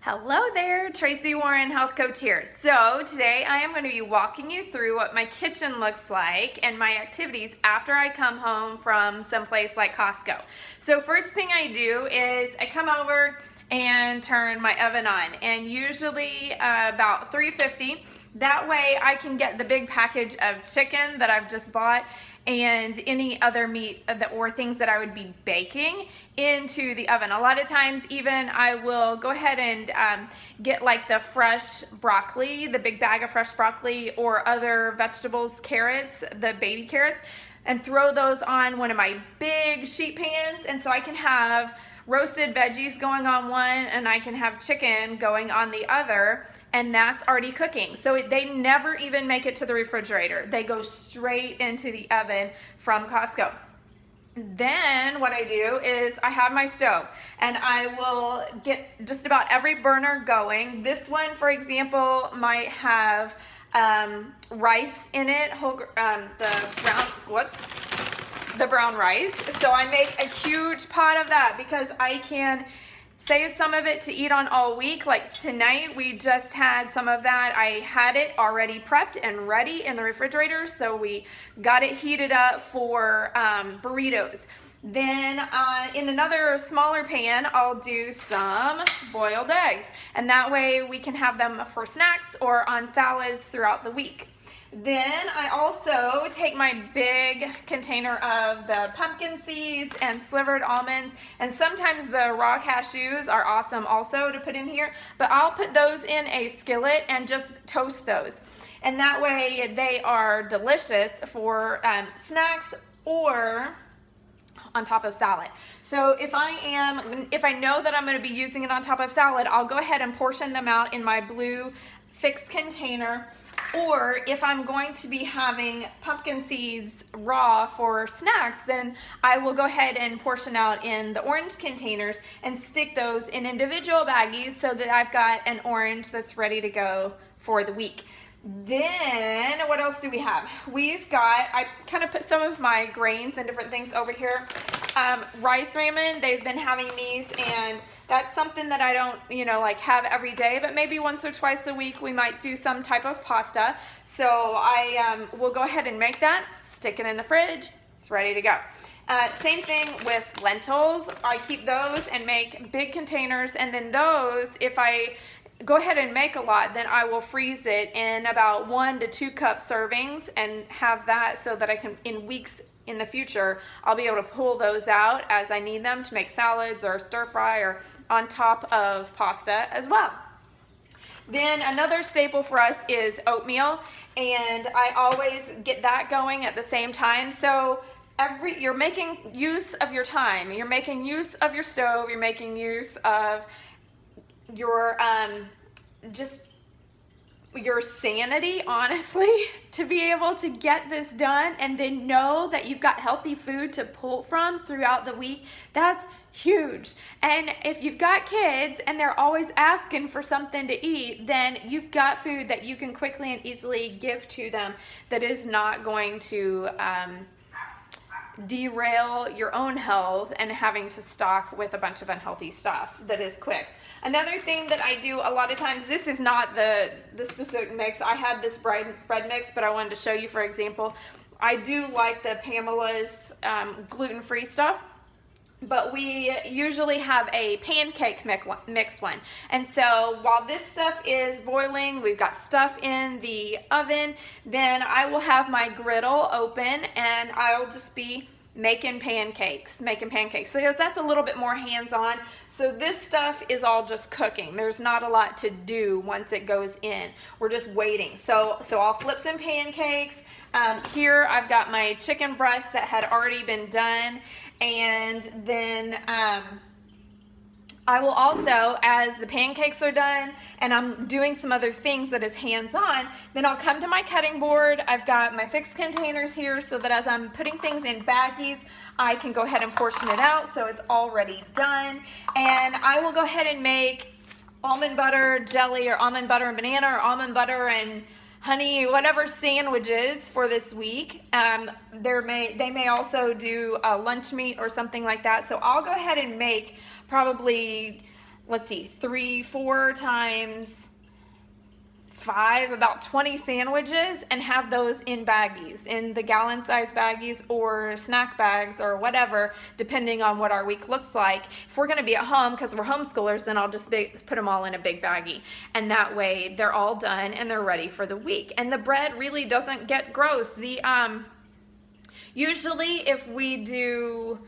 Hello there, Tracy Warren, health coach here. So today I am going to be walking you through what my kitchen looks like and my activities after I come home from someplace like Costco. So first thing I do is I come over and turn my oven on, and usually about 350. That way I can get the big package of chicken that I've just bought and any other meat or things that I would be baking into the oven. A lot of times even I will go ahead and get like the fresh broccoli, the big bag of fresh broccoli, or other vegetables, carrots, the baby carrots, and throw those on one of my big sheet pans, and so I can have roasted veggies going on one and I can have chicken going on the other, and that's already cooking. So they never even make it to the refrigerator. They go straight into the oven from Costco. Then what I do is I have my stove and I will get just about every burner going. This one, for example, might have rice in it, the brown rice. So I make a huge pot of that because I can save some of it to eat on all week. Like tonight, we just had some of that. I had it already prepped and ready in the refrigerator, so we got it heated up for burritos. Then in another smaller pan, I'll do some boiled eggs, and that way we can have them for snacks or on salads throughout the week. Then I also take my big container of the pumpkin seeds and slivered almonds, and sometimes the raw cashews are awesome also to put in here, but I'll put those in a skillet and just toast those. And that way they are delicious for snacks or on top of salad. So if I know that I'm going to be using it on top of salad, I'll go ahead and portion them out in my blue fixed container. Or if I'm going to be having pumpkin seeds raw for snacks, then I will go ahead and portion out in the orange containers and stick those in individual baggies so that I've got an orange that's ready to go for the week. Then what else do we have? I kind of put some of my grains and different things over here. Rice ramen, they've been having these, and that's something that I don't, like have every day, but maybe once or twice a week we might do some type of pasta. So I will go ahead and make that, stick it in the fridge, it's ready to go. Same thing with lentils. I keep those and make big containers, and then those, if I go ahead and make a lot, then I will freeze it in about 1 to 2 cup servings and have that so that I can, in weeks in the future, I'll be able to pull those out as I need them to make salads or stir fry or on top of pasta as well. Then another staple for us is oatmeal, and I always get that going at the same time. So you're making use of your time, you're making use of your stove, you're making use of your just your sanity, honestly, to be able to get this done and then know that you've got healthy food to pull from throughout the week. That's huge. And if you've got kids and they're always asking for something to eat, then you've got food that you can quickly and easily give to them that is not going to derail your own health and having to stock with a bunch of unhealthy stuff that is quick. Another thing that I do a lot of times, this is not the specific mix. I had this bread mix, but I wanted to show you, for example, I do like the Pamela's gluten-free stuff, but we usually have a pancake mix one. And so while this stuff is boiling, we've got stuff in the oven, then I will have my griddle open and I'll just be making pancakes because that's a little bit more hands-on. So this stuff is all just cooking. There's not a lot to do once it goes in. We're just waiting. So I'll flip some pancakes. Here I've got my chicken breast that had already been done, and then I will also, as the pancakes are done and I'm doing some other things that is hands-on, then I'll come to my cutting board. I've got my fixed containers here so that as I'm putting things in baggies, I can go ahead and portion it out so it's already done. And I will go ahead and make almond butter jelly, or almond butter and banana, or almond butter and honey, whatever sandwiches for this week. They may also do a lunch meat or something like that. So I'll go ahead and make probably let's see, 3, 4 times 5, about 20 sandwiches, and have those in baggies, in the gallon size baggies or snack bags or whatever, depending on what our week looks like. If we're gonna be at home because we're homeschoolers, then I'll just put them all in a big baggie. And that way they're all done and they're ready for the week. And the bread really doesn't get gross. Usually if we do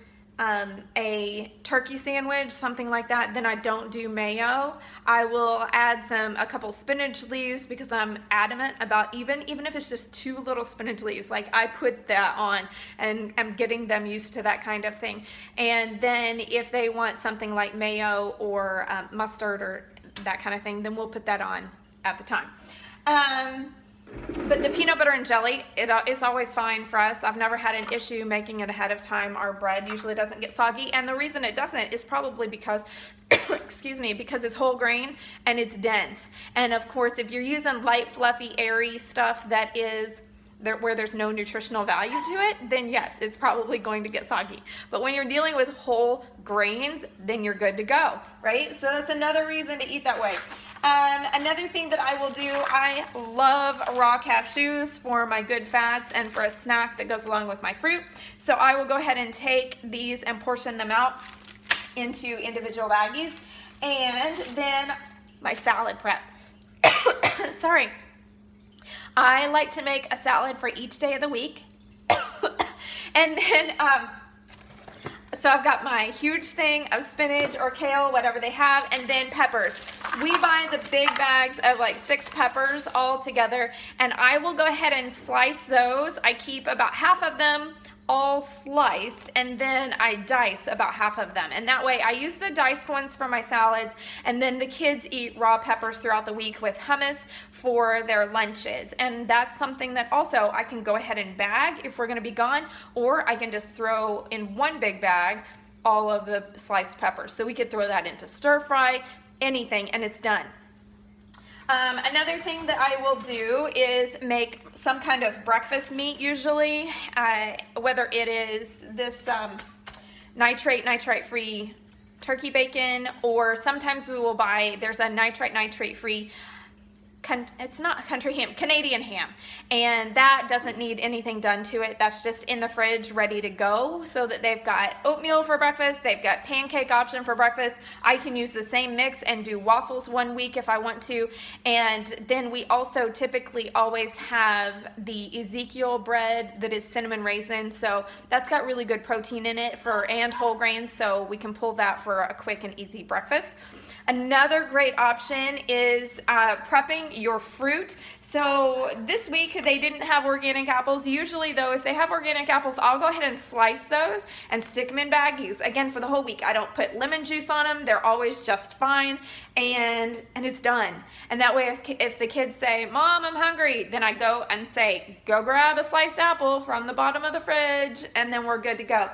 a turkey sandwich, something like that, then I don't do mayo. I will add a couple spinach leaves because I'm adamant about even if it's just 2 little spinach leaves, like I put that on and I'm getting them used to that kind of thing. And then if they want something like mayo or mustard or that kind of thing, then we'll put that on at the time. But the peanut butter and jelly, it's always fine for us. I've never had an issue making it ahead of time. Our bread usually doesn't get soggy, and the reason it doesn't is probably because, excuse me, because it's whole grain and it's dense. And of course, if you're using light, fluffy, airy stuff that is where there's no nutritional value to it, then yes, it's probably going to get soggy. But when you're dealing with whole grains, then you're good to go, right? So that's another reason to eat that way. Another thing that I will do, I love raw cashews for my good fats and for a snack that goes along with my fruit. So I will go ahead and take these and portion them out into individual baggies. And then my salad prep. Sorry. I like to make a salad for each day of the week. And then, so I've got my huge thing of spinach or kale, whatever they have, and then peppers. We buy the big bags of like 6 peppers all together, and I will go ahead and slice those. I keep about half of them all sliced, and then I dice about half of them. And that way I use the diced ones for my salads, and then the kids eat raw peppers throughout the week with hummus for their lunches. And that's something that also I can go ahead and bag if we're gonna be gone, or I can just throw in one big bag all of the sliced peppers. So we could throw that into stir fry, anything, and it's done. Another thing that I will do is make some kind of breakfast meat usually, whether it is this nitrate-free turkey bacon, or sometimes we will buy, there's a nitrate-free, it's not country ham, Canadian ham, and that doesn't need anything done to it. That's just in the fridge ready to go, so that they've got oatmeal for breakfast, they've got pancake option for breakfast. I can use the same mix and do waffles one week if I want to. And then we also typically always have the Ezekiel bread that is cinnamon raisin, so that's got really good protein in it and whole grains, so we can pull that for a quick and easy breakfast. Another great option is prepping your fruit. So this week they didn't have organic apples. Usually though, if they have organic apples, I'll go ahead and slice those and stick them in baggies. Again, for the whole week. I don't put lemon juice on them. They're always just fine, and it's done. And that way if the kids say, "Mom, I'm hungry," then I go and say, "Go grab a sliced apple from the bottom of the fridge," and then we're good to go.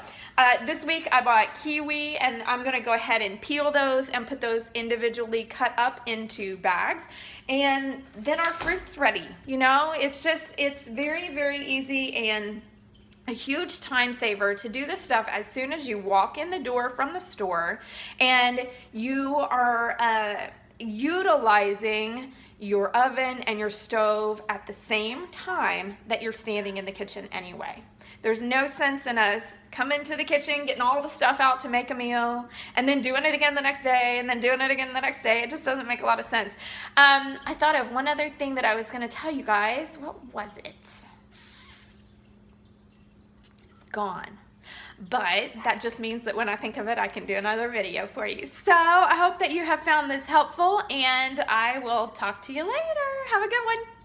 This week I bought kiwi, and I'm gonna go ahead and peel those and put those individually cut up into bags. And then our fruit's ready. You know, it's very, very easy and a huge time saver to do this stuff as soon as you walk in the door from the store, and you are utilizing your oven and your stove at the same time that you're standing in the kitchen anyway. There's no sense in us coming to the kitchen, getting all the stuff out to make a meal, and then doing it again the next day, and then doing it again the next day. It just doesn't make a lot of sense. I thought of one other thing that I was going to tell you guys. What was it? It's gone. But that just means that when I think of it, I can do another video for you. So I hope that you have found this helpful, and I will talk to you later. Have a good one.